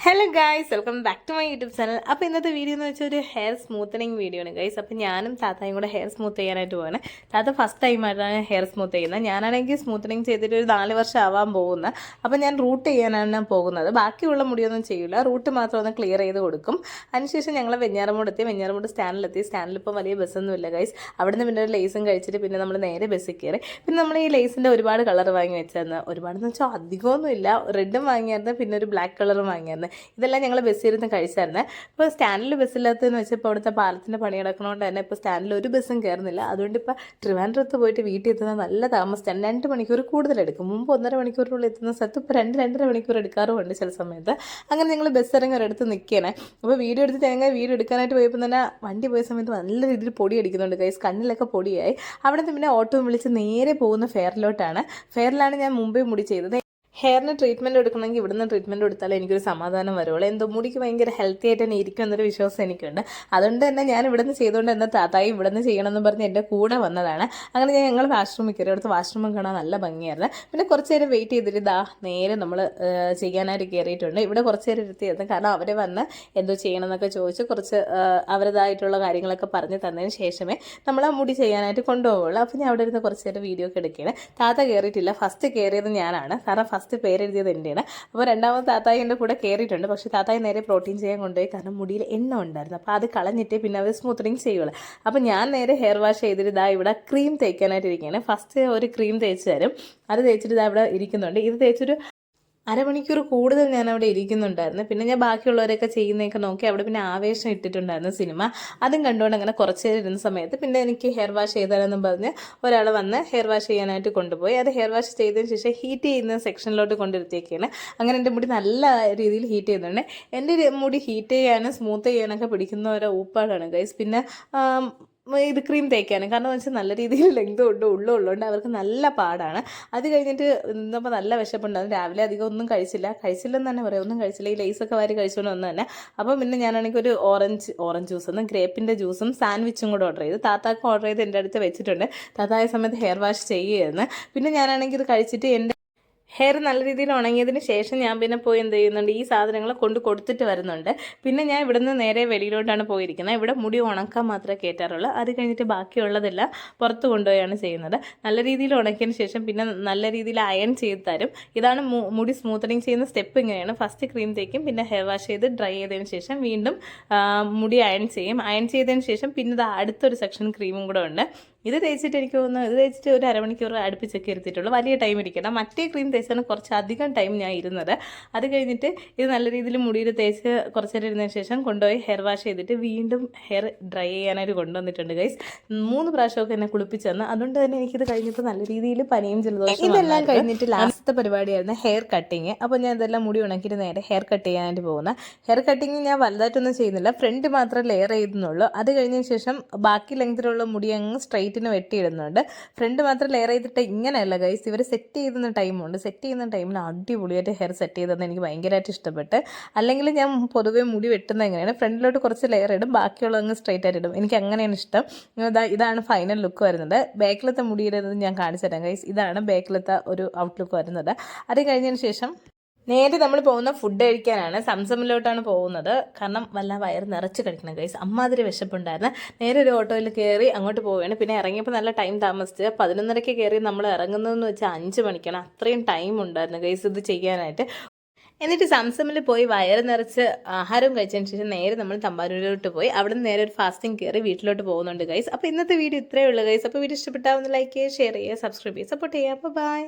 Hello guys, welcome back to my YouTube channel. അപ്പോൾ ഇന്നത്തെ video എന്ന് വെച്ചാൽ ഒരു ഹെയർ സ്മൂത്തനിങ് വീഡിയോ ആണ് ഗൈസ്. അപ്പോൾ ഞാനും താത്തായും കൂടെ ഹെയർ സ്മൂത്ത് ചെയ്യാനായിട്ട് പോവാണ്. താത്ത ഫസ്റ്റ് ടൈമായിട്ടാണ് ഹെയർ സ്മൂത്ത് ചെയ്യുന്നത്. ഞാനാണെങ്കിൽ സ്മൂത്തനിങ് ചെയ്തിട്ട് ഒരു 4 വർഷം ആവാൻ പോകുന്നത്. അപ്പോൾ ഞാൻ റൂട്ട് ചെയ്യാനാണ് പോകുന്നത്. ബാക്കിയുള്ള മുടിയൊന്നും ചെയ്യില്ല, റൂട്ട് മാത്രം ഒന്ന് ക്ലിയർ ചെയ്ത് കൊടുക്കും. അതിനുശേഷം ഞങ്ങൾ വെഞ്ഞാറമൂട് സ്റ്റാൻഡിലെത്തി. സ്റ്റാൻഡിലിപ്പോൾ വലിയ ബസ്സൊന്നും ഇല്ല ഗൈസ്. അവിടെ നിന്ന് പിന്നെ ഒരു ലേസും കഴിച്ചിട്ട് പിന്നെ നമ്മൾ നേരെ ബസ്സിൽ കയറി. പിന്നെ നമ്മൾ ഈ ലേസിൻ്റെ ഒരുപാട് കളർ വാങ്ങി വെച്ചായിരുന്നു. ഒരുപാടെന്ന് വെച്ചാൽ അധികമൊന്നും ഇല്ല. റെഡും വാങ്ങിയായിരുന്നു, പിന്നെ ഒരു ബ്ലാക്ക് കളറും വാങ്ങിയായിരുന്നു. ഇതെല്ലാം ഞങ്ങൾ ബസ്സിരുന്ന് കഴിച്ചായിരുന്നേ. ഇപ്പോൾ സ്റ്റാൻഡിൽ ബസ്സില്ലാത്തതെന്ന് വെച്ചാൽ ഇപ്പോൾ അവിടുത്തെ പാലത്തിൻ്റെ പണി കിടക്കണോണ്ട് തന്നെ ഇപ്പോൾ സ്റ്റാൻഡിൽ ഒരു ബസ്സും കയറുന്നില്ല. അതുകൊണ്ട് ഇപ്പോൾ ട്രിവാൻഡ്രത്ത് പോയിട്ട് വീട്ടിൽ എത്തുന്നത് നല്ല താമസിച്ചാണ്. 2 മണിക്കൂർ കൂടുതലെടുക്കും. മുമ്പ് 1.5 മണിക്കൂറിനുള്ളിൽ എത്തുന്ന സ്ഥലത്ത് ഇപ്പോൾ 2-2.5 മണിക്കൂർ എടുക്കാറുമുണ്ട് ചില സമയത്ത്. അങ്ങനെ ഞങ്ങൾ ബസ് ഇറങ്ങി ഒരിടത്ത് നിൽക്കുകയാണ്. അപ്പോൾ വീഡിയോ എടുക്കാനായിട്ട് പോയപ്പോൾ തന്നെ വണ്ടി പോയ സമയത്ത് നല്ല രീതിയിൽ പൊടി അടിക്കുന്നുണ്ട് ഗൈസ്. കണ്ണിലൊക്കെ പൊടിയായി. അവിടെ നിന്ന് പിന്നെ ഓട്ടോ വിളിച്ച് നേരെ പോകുന്ന ഫെയറിലോട്ടാണ്. ഫെയറിലാണ് ഞാൻ മുമ്പേ മുടി ചെയ്തത്. ഹെയറിന് ട്രീറ്റ്മെൻറ്റ് എടുക്കണമെങ്കിൽ ഇവിടുന്ന് ട്രീറ്റ്മെൻറ്റ് കൊടുത്താലേ എനിക്കൊരു സമാധാനം വരുള്ളൂ. എന്തോ മുടിക്ക് ഭയങ്കര ഹെൽത്തി ആയിട്ട് തന്നെ ഇരിക്കും എന്നൊരു വിശ്വാസം എനിക്കുണ്ട്. അതുകൊണ്ട് തന്നെ ഞാൻ ഇവിടുന്ന് ചെയ്തുകൊണ്ട് എന്നാൽ താത്തായി ഇവിടുന്ന് ചെയ്യണമെന്ന് പറഞ്ഞ് എൻ്റെ കൂടെ വന്നതാണ്. അങ്ങനെ ഞങ്ങൾ വാഷ്റൂമിൽ കയറി. അവിടുത്തെ വാഷ്റൂമും കാണാൻ നല്ല ഭംഗിയായിരുന്നു. പിന്നെ കുറച്ച് നേരം വെയിറ്റ് ചെയ്തിട്ട് നേരെ നമ്മൾ ചെയ്യാനായിട്ട് കയറിയിട്ടുണ്ട്. ഇവിടെ കുറച്ച് നേരം ഇരുത്തിയായിരുന്നു. കാരണം അവരെ വന്ന് എന്തോ ചെയ്യണമെന്നൊക്കെ ചോദിച്ച് കുറച്ച് അവരുടേതായിട്ടുള്ള കാര്യങ്ങളൊക്കെ പറഞ്ഞ് തന്നതിന് ശേഷമേ നമ്മൾ ആ മുടി ചെയ്യാനായിട്ട് കൊണ്ടുപോകുള്ളൂ. അപ്പോൾ ഞാൻ അവിടെ ഇരുന്ന് കുറച്ച് നേരം വീഡിയോ ഒക്കെ എടുക്കുകയാണ്. താത്ത കയറിയിട്ടില്ല. ഫസ്റ്റ് കയറിയത് ഞാനാണ്. കാരണം ഫസ്റ്റ് പേരെഴുതിയത് എൻ്റെയാണ്. അപ്പോൾ രണ്ടാമത് താത്തായി എൻ്റെ കൂടെ കയറിയിട്ടുണ്ട്. പക്ഷേ താത്തായി നേരെ പ്രോട്ടീൻ ചെയ്യാൻ കൊണ്ടുപോയി. കാരണം മുടിയിൽ എണ്ണ ഉണ്ടായിരുന്നു. അപ്പോൾ അത് കളഞ്ഞിട്ടേ പിന്നെ അവർ സ്മൂത്തനിങ് ചെയ്യുള്ളൂ. അപ്പോൾ ഞാൻ നേരെ ഹെയർ വാഷ് ചെയ്തിട്ട് ഇവിടെ ക്രീം തേക്കാനായിട്ട് ഇരിക്കുകയാണ്. ഫസ്റ്റ് ഒരു ക്രീം തേച്ച് തരും. അത് തേച്ചിട്ട് ഇവിടെ ഇരിക്കുന്നുണ്ട്. ഇത് തേച്ചൊരു അരമണിക്കൂർ കൂടുതൽ ഞാൻ അവിടെ ഇരിക്കുന്നുണ്ടായിരുന്നു. പിന്നെ ഞാൻ ബാക്കിയുള്ളവരൊക്കെ ചെയ്യുന്നതൊക്കെ നോക്കി അവിടെ പിന്നെ ആവേശം ഇട്ടിട്ടുണ്ടായിരുന്നു സിനിമ. അതും കണ്ടുകൊണ്ട് അങ്ങനെ കുറച്ച് നേരം ഇരുന്ന സമയത്ത് പിന്നെ എനിക്ക് ഹെയർ വാഷ് ചെയ്താലെന്നും പറഞ്ഞ് ഒരാൾ വന്ന് ഹെയർ വാഷ് ചെയ്യാനായിട്ട് കൊണ്ടുപോയി. അത് ഹെയർ വാഷ് ചെയ്തതിന് ശേഷം ഹീറ്റ് ചെയ്യുന്ന സെക്ഷനിലോട്ട് കൊണ്ടിരുത്തിയൊക്കെയാണ്. അങ്ങനെ എൻ്റെ മുടി നല്ല രീതിയിൽ ഹീറ്റ് ചെയ്യുന്നുണ്ട്. എൻ്റെ മുടി ഹീറ്റ് ചെയ്യാനും സ്മൂത്ത് ചെയ്യാനൊക്കെ പിടിക്കുന്ന ഒരു ഊപ്പാടാണ് ഗൈസ്. പിന്നെ ഇത് ക്രീം തേക്കാനും. കാരണം എന്ന് വെച്ചാൽ നല്ല രീതിയിൽ ലെങ്ത് ഉള്ളതുകൊണ്ട് അവർക്ക് നല്ല പാടാണ്. അത് കഴിഞ്ഞിട്ട് ഇന്നപ്പോൾ നല്ല വിശപ്പുണ്ടാകും. രാവിലെ അധികം ഒന്നും കഴിച്ചില്ലെന്ന് തന്നെ പറയാം. ഒന്നും കഴിച്ചില്ല. ഈ ലേസൊക്കെ വാരി കഴിച്ചുകൊണ്ട് വന്ന് തന്നെ. അപ്പോൾ പിന്നെ ഞാനാണെങ്കിൽ ഒരു ഓറഞ്ച് ജ്യൂസും ഗ്രേപ്പിൻ്റെ ജ്യൂസും സാൻഡ്വിച്ചും കൂടെ ഓർഡർ ചെയ്തു. താത്താക്ക് ഓർഡർ ചെയ്ത് എൻ്റെ അടുത്ത് വെച്ചിട്ടുണ്ട്. താത്തായ സമയത്ത് ഹെയർ വാഷ് ചെയ്യുമായിരുന്നു. പിന്നെ ഞാനാണെങ്കിൽ ഇത് കഴിച്ചിട്ട് എൻ്റെ ഹെയർ നല്ല രീതിയിൽ ഉണങ്ങിയതിന് ശേഷം ഞാൻ പിന്നെ പോയി എന്ത് ചെയ്യുന്നുണ്ട്, ഈ സാധനങ്ങൾ കൊടുത്തിട്ട് വരുന്നുണ്ട്. പിന്നെ ഞാൻ ഇവിടുന്ന് നേരെ വെളിയിലോട്ടാണ് പോയിരിക്കുന്നത്. ഇവിടെ മുടി ഉണക്കാൻ മാത്രമേ കയറ്റാറുള്ളൂ. അത് കഴിഞ്ഞിട്ട് ബാക്കിയുള്ളതെല്ലാം പുറത്ത് കൊണ്ടുപോയാണ് ചെയ്യുന്നത്. നല്ല രീതിയിൽ ഉണക്കിയതിന് ശേഷം പിന്നെ നല്ല രീതിയിൽ അയൺ ചെയ്ത് തരും. ഇതാണ് മുടി സ്മൂത്തനിങ് ചെയ്യുന്ന സ്റ്റെപ്പ്. ഇങ്ങനെയാണ്. ഫസ്റ്റ് ക്രീം തേക്കും, പിന്നെ ഹെയർ വാഷ് ചെയ്ത് ഡ്രൈ ചെയ്തതിന് ശേഷം വീണ്ടും മുടി അയൺ ചെയ്യും. അയൺ ചെയ്തതിന് ശേഷം പിന്നെ അടുത്തൊരു സെക്ഷൻ ക്രീമും കൂടെ ഉണ്ട്. ഇത് തേച്ചിട്ട് എനിക്ക് തോന്നുന്നു, ഇത് തേച്ചിട്ട് ഒരു അരമണിക്കൂർ അടുപ്പിച്ചൊക്കെ ഇരുത്തിയിട്ടുള്ളൂ. വലിയ ടൈം ഇരിക്കണം. മറ്റേ ക്രീം തേച്ചാണ് കുറച്ച് അധികം ടൈം ഞാൻ ഇരുന്നത്. അത് കഴിഞ്ഞിട്ട് ഇത് നല്ല രീതിയിൽ മുടിയിൽ തേച്ച് കുറച്ച് നേരം ഇരുന്നതിന് ശേഷം കൊണ്ടുപോയി ഹെയർ വാഷ് ചെയ്തിട്ട് വീണ്ടും ഹെയർ ഡ്രൈ ചെയ്യാനായിട്ട് കൊണ്ടുവന്നിട്ടുണ്ട് ഗൈസ്. 3 പ്രാവശ്യമൊക്കെ എന്നെ കുളിപ്പിച്ച് തന്നു. അതുകൊണ്ട് തന്നെ എനിക്കിത് കഴിഞ്ഞപ്പോൾ നല്ല രീതിയിൽ പനിയും ജലദോഷം. ഇതെല്ലാം കഴിഞ്ഞിട്ട് ലാസ്റ്റത്തെ പരിപാടിയായിരുന്നു ഹെയർ കട്ടിങ്. അപ്പോൾ ഞാൻ ഇതെല്ലാം മുടി ഉണക്കിയിട്ട് നേരെ ഹെയർ കട്ട് ചെയ്യാനായിട്ട് പോകുന്നത്. ഹെയർ കട്ടിങ് ഞാൻ വലുതായിട്ടൊന്നും ചെയ്യുന്നില്ല. ഫ്രണ്ട് മാത്രം ലെയർ ചെയ്യുന്നുള്ളൂ. അത് കഴിഞ്ഞതിന് ശേഷം ബാക്കി ലെങ്തിലുള്ള മുടി അങ്ങ് സ്ട്രൈറ്റിന് വെട്ടിയിടുന്നുണ്ട്. ഫ്രണ്ട് മാത്രം ലെയർ ചെയ്തിട്ട് ഇങ്ങനെയല്ല ഗൈസ്. ഇവർ സെറ്റ് ചെയ്യുന്ന ടൈമുണ്ട്. സെറ്റ് ചെയ്യുന്ന ടൈമിൽ അടിപൊളിയായിട്ട് ഹെയർ സെറ്റ് ചെയ്തതെന്ന് എനിക്ക് ഭയങ്കരമായിട്ട് ഇഷ്ടപ്പെട്ട്. അല്ലെങ്കിൽ ഞാൻ പൊതുവേ മുടി വെട്ടുന്നത് എങ്ങനെയാണ്, ഫ്രണ്ടിലോട്ട് കുറച്ച് ലെയർ ഇടും, ബാക്കിയുള്ള അങ്ങ് സ്ട്രൈറ്റ് ആയിട്ട് ഇടും. എനിക്ക് അങ്ങനെയാണ് ഇഷ്ടം. ഇതാണ് ഫൈനൽ ലുക്ക് വരുന്നത്. ബാക്കിലത്തെ മുടിയിടുന്നത് ഞാൻ കാണിച്ചു തരാം ഗൈസ്. ഇതാണ് ബാക്കിലത്തെ ഒരു ഔട്ട്ലുക്ക് വരുന്നത്. അത് കഴിഞ്ഞതിന് ശേഷം നേരെ നമ്മൾ പോകുന്ന ഫുഡ് കഴിക്കാനാണ്. സംസമിലോട്ടാണ് പോകുന്നത്. കാരണം വല്ല വയറ് നിറച്ച് കഴിക്കണം ഗൈസ്. അമ്മാതിരി വിശപ്പുണ്ടായിരുന്നു. നേരെ ഒരു ഓട്ടോയിൽ കയറി അങ്ങോട്ട് പോവുകയാണ്. പിന്നെ ഇറങ്ങിയപ്പോൾ നല്ല ടൈം താമസിച്ച് 11:30 കയറി നമ്മൾ ഇറങ്ങുന്നതെന്ന് വെച്ചാൽ 5 മണിക്കാണ്. അത്രയും ടൈം ഉണ്ടായിരുന്നു ഗൈസ് ഇത് ചെയ്യാനായിട്ട്. എന്നിട്ട് സംസമിൽ പോയി വയറ് നിറച്ച് ആഹാരം കഴിച്ചതിന് ശേഷം നേരെ നമ്മൾ തമ്പാനൂരിലോട്ട് പോയി. അവിടെ നിന്ന് നേരെ ഒരു ഫാസ്റ്റിംഗ് കയറി വീട്ടിലോട്ട് പോകുന്നുണ്ട് ഗൈസ്. അപ്പോൾ ഇന്നത്തെ വീഡിയോ ഇത്രയേ ഉള്ളൂ ഗൈസ്. അപ്പോൾ വീഡിയോ ഇഷ്ടപ്പെട്ടാൽ ഒന്ന് ലൈക്ക് ചെയ്യുക, ഷെയർ ചെയ്യുക, സബ്സ്ക്രൈബ് ചെയ്യുക, സപ്പോർട്ട് ചെയ്യുക. അപ്പോൾ ബൈ.